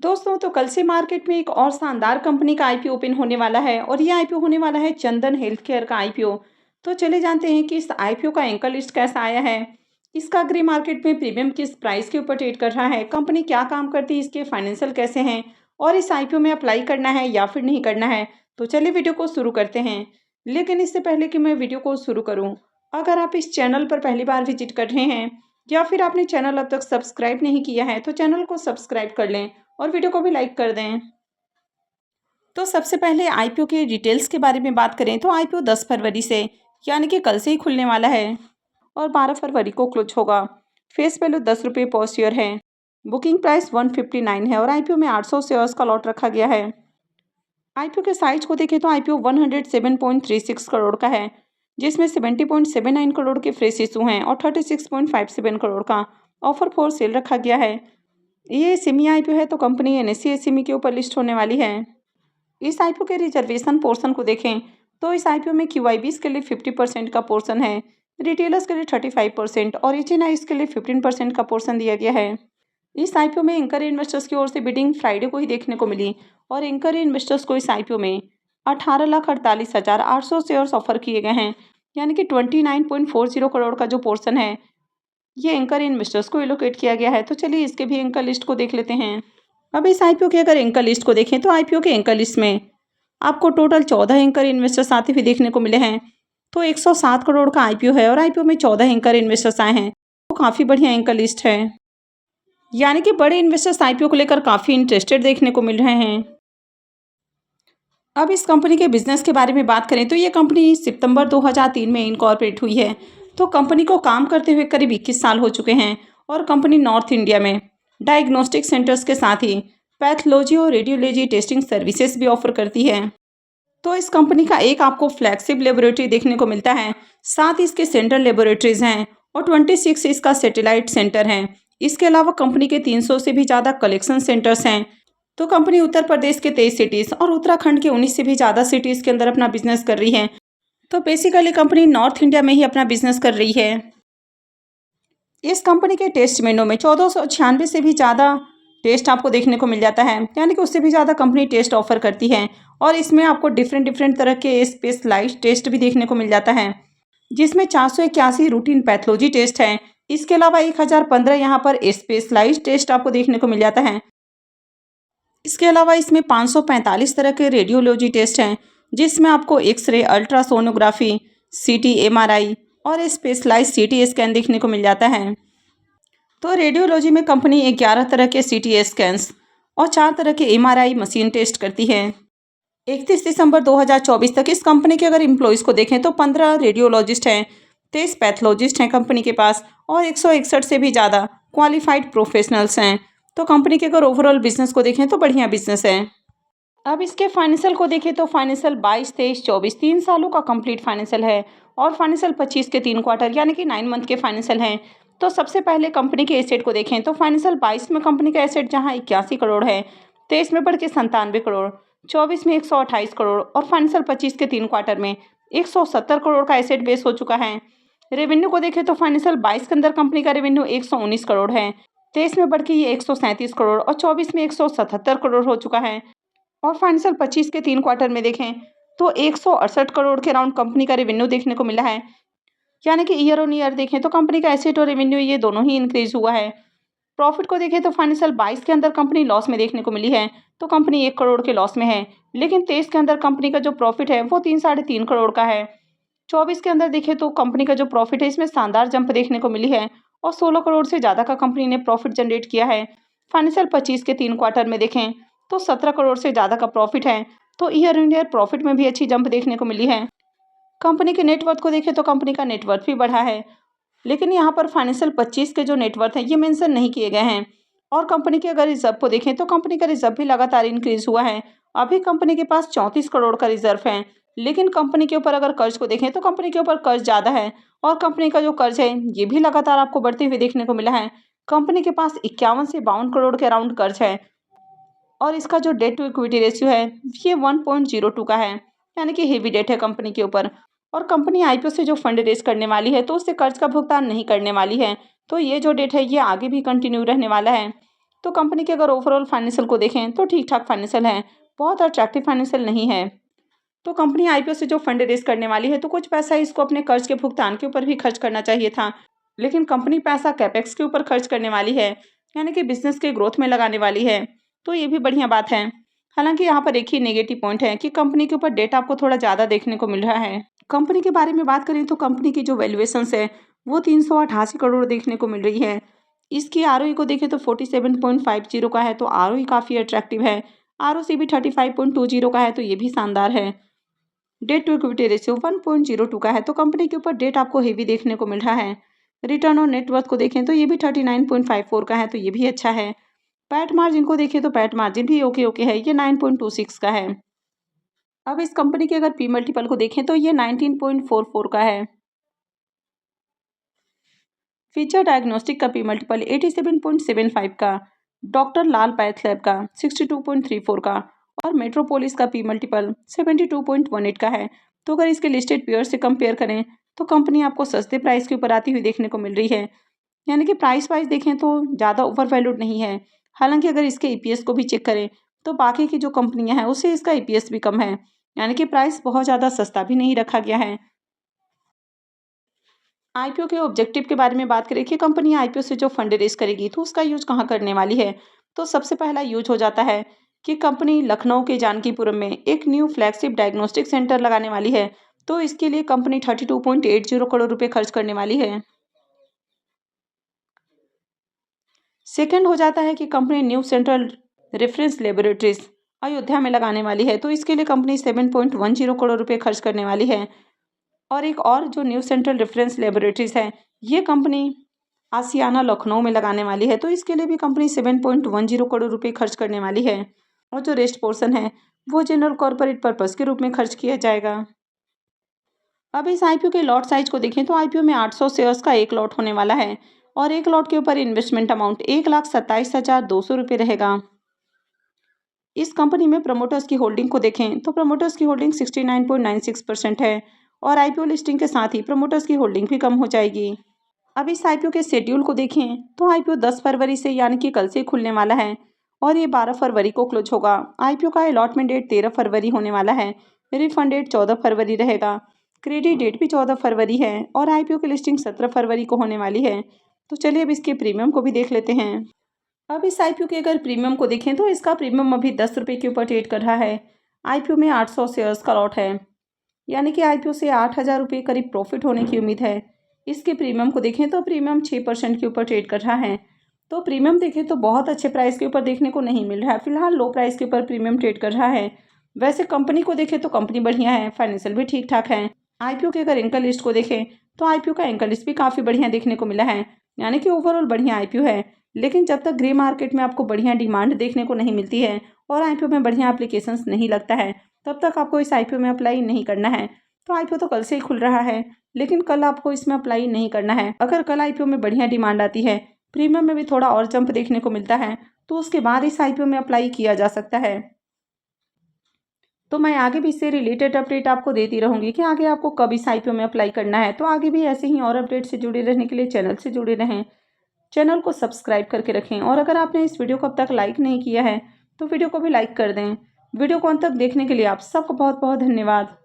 दोस्तों तो कल से मार्केट में एक और शानदार कंपनी का आईपीओ ओपन होने वाला है और ये आईपीओ होने वाला है चंदन हेल्थ केयर का आईपीओ। तो चले जानते हैं कि इस आईपीओ का एंकर लिस्ट कैसा आया है, इसका ग्रे मार्केट में प्रीमियम किस प्राइस के ऊपर ट्रेड कर रहा है, कंपनी क्या काम करती है, इसके फाइनेंशियल कैसे हैं और इस आईपीओ में अप्लाई करना है या फिर नहीं करना है। तो चलिए वीडियो को शुरू करते हैं। लेकिन इससे पहले कि मैं वीडियो को शुरू करूँ, अगर आप इस चैनल पर पहली बार विजिट कर रहे हैं या फिर आपने चैनल अब तक सब्सक्राइब नहीं किया है तो चैनल को सब्सक्राइब कर लें और वीडियो को भी लाइक कर दें। तो सबसे पहले आईपीओ के डिटेल्स के बारे में बात करें तो आईपीओ 10 फरवरी से यानी कि कल से ही खुलने वाला है और 12 फरवरी को क्लोज होगा। फेस वैल्यू 10 रुपये पर शेयर है। बुकिंग प्राइस 159 है और आईपीओ में 800 शेयर्स का लॉट रखा गया है। आईपीओ के साइज को देखें तो आईपीओ 107.36 करोड़ का है, जिसमें 70.79 करोड़ के फ्रेश इशू हैं और 36.57 करोड़ का ऑफर फॉर सेल रखा गया है। ये सेमी आईपीओ है तो कंपनी एनएससी एसएमई के ऊपर लिस्ट होने वाली है। इस आईपीओ के रिजर्वेशन पोर्शन को देखें तो इस आईपीओ में क्यूआईबीज के लिए 50% का पोर्शन है, रिटेलर्स के लिए 35% और एचएनआईज के लिए 15% का पोर्शन दिया गया है। इस आईपीओ में एंकर इन्वेस्टर्स की ओर से बिडिंग फ्राइडे को ही देखने को मिली और एंकर इन्वेस्टर्स को इस आईपीओ में 18,48,800 शेयर्स ऑफर किए गए हैं, यानी कि 29.40 करोड़ का जो पोर्शन है ये एंकर इन्वेस्टर्स को एलोकेट किया गया है। तो चलिए इसके भी एंकर लिस्ट को देख लेते हैं। अब इस आईपीओ के अगर एंकर लिस्ट को देखें तो आईपीओ के एंकर लिस्ट में आपको टोटल 14 एंकर इन्वेस्टर्स आते हुए देखने को मिले हैं। तो 107 करोड़ का आईपीओ है और आईपीओ में 14 एंकर इन्वेस्टर्स आए हैं, तो काफ़ी बढ़िया एंकर लिस्ट है, यानी कि बड़े इन्वेस्टर्स आईपीओ को लेकर काफ़ी इंटरेस्टेड देखने को मिल रहे हैं। अब इस कंपनी के बिजनेस के बारे में बात करें तो ये कंपनी सितंबर 2003 में इनकॉर्पोरेट हुई है। तो कंपनी को काम करते हुए करीब 21 साल हो चुके हैं और कंपनी नॉर्थ इंडिया में डायग्नोस्टिक सेंटर्स के साथ ही पैथोलॉजी और रेडियोलॉजी टेस्टिंग सर्विसेज भी ऑफर करती है। तो इस कंपनी का एक आपको फ्लैगशिप लेबोरेटरी देखने को मिलता है, साथ ही इसके सेंट्रल लेबोरेटरीज हैं और 26 इसका सैटेलाइट सेंटर है। इसके अलावा कंपनी के 300 से भी ज़्यादा कलेक्शन सेंटर्स हैं। तो कंपनी उत्तर प्रदेश के 23 सिटीज़ और उत्तराखंड के 19 से भी ज़्यादा सिटीज़ के अंदर अपना बिजनेस कर रही है। तो बेसिकली कंपनी नॉर्थ इंडिया में ही अपना बिजनेस कर रही है। इस कंपनी के टेस्ट मेनू में 1496 से भी ज़्यादा टेस्ट आपको देखने को मिल जाता है, यानी कि उससे भी ज़्यादा कंपनी टेस्ट ऑफर करती है और इसमें आपको डिफरेंट तरह के स्पेशलाइज्ड टेस्ट भी देखने को मिल जाता है, जिसमें 481 रूटीन पैथोलॉजी टेस्ट है। इसके अलावा 1015 यहाँ पर स्पेशलाइज्ड टेस्ट आपको देखने को मिल जाता है। इसके अलावा इसमें 545 तरह के रेडियोलॉजी टेस्ट हैं, जिसमें आपको एक्सरे, अल्ट्रासोनोग्राफी, सीटी, एमआरआई और स्पेशलाइज्ड सीटी स्कैन देखने को मिल जाता है। तो रेडियोलॉजी में कंपनी 11 तरह के सीटी स्कैन्स और 4 तरह के एमआरआई मशीन टेस्ट करती है। 31 दिसंबर 2024 तक इस कंपनी के अगर एम्प्लॉयज़ को देखें तो 15 रेडियोलॉजिस्ट हैं, 23 पैथोलॉजिस्ट हैं कंपनी के पास और 161 से भी ज़्यादा क्वालिफाइड प्रोफेशनल्स हैं। तो कंपनी के अगर ओवरऑल बिजनेस को देखें तो बढ़िया बिजनेस है। अब इसके फाइनेंशियल को देखें तो फाइनेंशियल 22, 23, 24 3 सालों का कंप्लीट फाइनेंशियल है और फाइनेंशियल 25 के 3 क्वार्टर यानी कि 9 मंथ के फाइनेंशियल हैं। तो सबसे पहले कंपनी के एसेट को देखें तो फाइनेंशियल 22 में कंपनी का एसेट जहां 81 करोड़ है, 23 में बढ़ के 97 करोड़, 24 में 128 करोड़ और फाइनेंशियल 25 के 3 क्वार्टर में 170 करोड़ का एसेट बेस हो चुका है। रेवेन्यू को देखें तो फाइनेंशियल 22 के अंदर कंपनी का रेवेन्यू 119 करोड़ है, 23 में बढ़ के ये 137 करोड़ और 24 में 177 करोड़ हो चुका है और फाइनेंशियल 25 के 3 क्वार्टर में देखें तो 168 करोड़ के अराउंड कंपनी का रेवेन्यू देखने को मिला है, यानी कि ईयर ऑन ईयर देखें तो कंपनी का एसेट और रेवेन्यू ये दोनों ही इंक्रीज हुआ है। प्रॉफिट को देखें तो फाइनेंशियल 22 के अंदर कंपनी लॉस में देखने को मिली है, तो कंपनी 1 करोड़ के लॉस में है, लेकिन 23 के अंदर कंपनी का जो प्रॉफिट है वो 3 करोड़ का है। 24 के अंदर देखें तो कंपनी का जो प्रॉफिट है इसमें शानदार जंप देखने को मिली है और 16 करोड़ से ज़्यादा का कंपनी ने प्रॉफिट जनरेट किया है। फाइनेंशियल 25 के 3 क्वार्टर में देखें तो 17 करोड़ से ज़्यादा का प्रॉफिट है, तो ईयर ऑन ईयर प्रॉफिट में भी अच्छी जंप देखने को मिली है। कंपनी के नेटवर्थ को देखें तो कंपनी का नेटवर्थ भी बढ़ा है, लेकिन यहाँ पर फाइनेंशियल 25 के जो नेटवर्थ है ये मेंशन नहीं किए गए हैं। और कंपनी के अगर रिजर्व को देखें तो कंपनी का रिजर्व भी लगातार इंक्रीज हुआ है। अभी कंपनी के पास 34 करोड़ का रिजर्व है, लेकिन कंपनी के ऊपर अगर कर्ज को देखें तो कंपनी के ऊपर कर्ज ज़्यादा है और कंपनी का जो कर्ज है ये भी लगातार आपको बढ़ते हुए देखने को मिला है। कंपनी के पास 51 से 52 करोड़ के अराउंड कर्ज है और इसका जो डेट टू इक्विटी रेशियो है ये 1.02 का है, यानी कि हेवी डेट है कंपनी के ऊपर। और कंपनी आईपीओ से जो फंड रेज करने वाली है तो उससे कर्ज का भुगतान नहीं करने वाली है, तो ये जो डेट है ये आगे भी कंटिन्यू रहने वाला है। तो कंपनी के अगर ओवरऑल फाइनेंशियल को देखें तो ठीक ठाक फाइनेंशियल है, बहुत अट्रैक्टिव फाइनेंशियल नहीं है। तो कंपनी आईपीओ से जो फंड रेज करने वाली है तो कुछ पैसा इसको अपने कर्ज के भुगतान के ऊपर भी खर्च करना चाहिए था, लेकिन कंपनी पैसा कैपेक्स के ऊपर खर्च करने वाली है, यानी कि बिजनेस के ग्रोथ में लगाने वाली है। तो ये भी बढ़िया बात है। हालांकि यहाँ पर एक ही नेगेटिव पॉइंट है कि कंपनी के ऊपर डेट आपको थोड़ा ज़्यादा देखने को मिल रहा है। कंपनी के बारे में बात करें तो कंपनी की जो वैल्यूएशंस है वो 388 करोड़ देखने को मिल रही है। इसकी आरओई को देखें तो 47.50 का है, तो आरओई काफ़ी अट्रैक्टिव है। आरओसी भी 35.20 का है, तो ये भी शानदार है। डेट टू इक्विटी रेशियो 1.02 का है, तो कंपनी के ऊपर डेट आपको हेवी देखने को मिल रहा है। रिटर्न ऑन नेटवर्थ को देखें तो ये भी 39.54 का है, तो ये भी अच्छा है। पैट मार्जिन को देखें तो पैट मार्जिन भी ओके है, ये 9.26 का है। अब इस कंपनी के अगर पी मल्टीपल को देखें तो ये 19.44 का है। फीचर डायग्नोस्टिक का पी मल्टीपल 87.75 का, डॉक्टर लाल पैथ लैब का 62.34 का और मेट्रोपोलिस का पी मल्टीपल 72.18 का है। तो अगर इसके लिस्टेड पेयर से कंपेयर करें तो कंपनी आपको सस्ते प्राइस के ऊपर आती हुई देखने को मिल रही है, यानी कि प्राइस वाइज देखें तो ज़्यादा ओवर वैल्यूड नहीं है। हालांकि अगर इसके ईपीएस को भी चेक करें तो बाकी की जो कंपनियां हैं उससे इसका ईपीएस भी कम है, यानी कि प्राइस बहुत ज़्यादा सस्ता भी नहीं रखा गया है। आईपीओ के ऑब्जेक्टिव के बारे में बात करें कि कंपनी आईपीओ से जो फंड रेज करेगी तो उसका यूज कहाँ करने वाली है, तो सबसे पहला यूज हो जाता है कि कंपनी लखनऊ के जानकीपुरम में एक न्यू फ्लैगशिप डायग्नोस्टिक सेंटर लगाने वाली है। तो इसके लिए कंपनी 32.80 करोड़ रुपए खर्च करने वाली है। सेकंड हो जाता है कि company new central reference laboratories Ayodhya में लगाने वाली है, तो इसके लिए कंपनी 7.10 करोड़ रुपए खर्च करने वाली है। और एक और जो न्यू सेंट्रल रेफरेंस लेबोरेटरीज है ये कंपनी आसियाना लखनऊ में लगाने वाली है, तो इसके लिए भी कंपनी 7.10 करोड़ रुपए खर्च करने वाली है। और जो रेस्ट पोर्शन है वो जनरल कॉर्पोरेट पर्पस के रूप में खर्च किया जाएगा। अब इस आईपीओ के लॉट साइज को देखें तो आईपीओ में 800 शेयर्स का एक लॉट होने वाला है और एक लॉट के ऊपर इन्वेस्टमेंट अमाउंट 1,27,200 रुपये रहेगा। इस कंपनी में प्रमोटर्स की होल्डिंग को देखें तो प्रमोटर्स की होल्डिंग 69.96% है और आईपीओ लिस्टिंग के साथ ही प्रमोटर्स की होल्डिंग भी कम हो जाएगी। अब इस आईपीओ के शेड्यूल को देखें तो आईपीओ 10 फरवरी से यानी कि कल से खुलने वाला है और ये 12 फरवरी को क्लोज होगा। आईपीओ का अलॉटमेंट डेट 13 फरवरी होने वाला है। रिफंड डेट 14 फरवरी रहेगा। क्रेडिट डेट भी 14 फरवरी है और आईपीओ की लिस्टिंग 17 फरवरी को होने वाली है। तो चलिए अब इसके प्रीमियम को भी देख लेते हैं। अब इस आईपीओ के अगर प्रीमियम को देखें तो इसका प्रीमियम अभी 10 रुपये के ऊपर ट्रेड कर रहा है। आईपीओ में 800 शेयर्स का लॉट है, यानी कि आईपीओ से 8,000 रुपये करीब प्रॉफिट होने की उम्मीद है। इसके प्रीमियम को देखें तो प्रीमियम 6% के ऊपर ट्रेड कर रहा है। तो प्रीमियम देखें तो बहुत अच्छे प्राइस के ऊपर देखने को नहीं मिल रहा है, फिलहाल लो प्राइस के ऊपर प्रीमियम ट्रेड कर रहा है। वैसे कंपनी को देखें तो कंपनी बढ़िया है, फाइनेंशियल भी ठीक ठाक है। आईपीओ के अगर एंकर लिस्ट को देखें तो आईपीओ का एंकर लिस्ट भी काफ़ी बढ़िया देखने को मिला है, यानी कि ओवरऑल बढ़िया आईपीओ है। लेकिन जब तक ग्रे मार्केट में आपको बढ़िया डिमांड देखने को नहीं मिलती है और आईपीओ में बढ़िया एप्लीकेशंस नहीं लगता है तब तक आपको इस आईपीओ में अप्लाई नहीं करना है। तो आईपीओ तो कल से ही खुल रहा है, लेकिन कल आपको इसमें अप्लाई नहीं करना है। अगर कल आईपीओ में बढ़िया डिमांड आती है, प्रीमियम में भी थोड़ा और जंप देखने को मिलता है, तो उसके बाद इस आईपीओ में अप्लाई किया जा सकता है। तो मैं आगे भी इससे रिलेटेड अपडेट आपको देती रहूँगी कि आगे आपको कब इस आईपीओ में अप्लाई करना है। तो आगे भी ऐसे ही और अपडेट से जुड़े रहने के लिए चैनल से जुड़े रहें, चैनल को सब्सक्राइब करके रखें। और अगर आपने इस वीडियो को अब तक लाइक नहीं किया है तो वीडियो को भी लाइक कर दें। वीडियो को अंत तक देखने के लिए आप सबको बहुत बहुत धन्यवाद।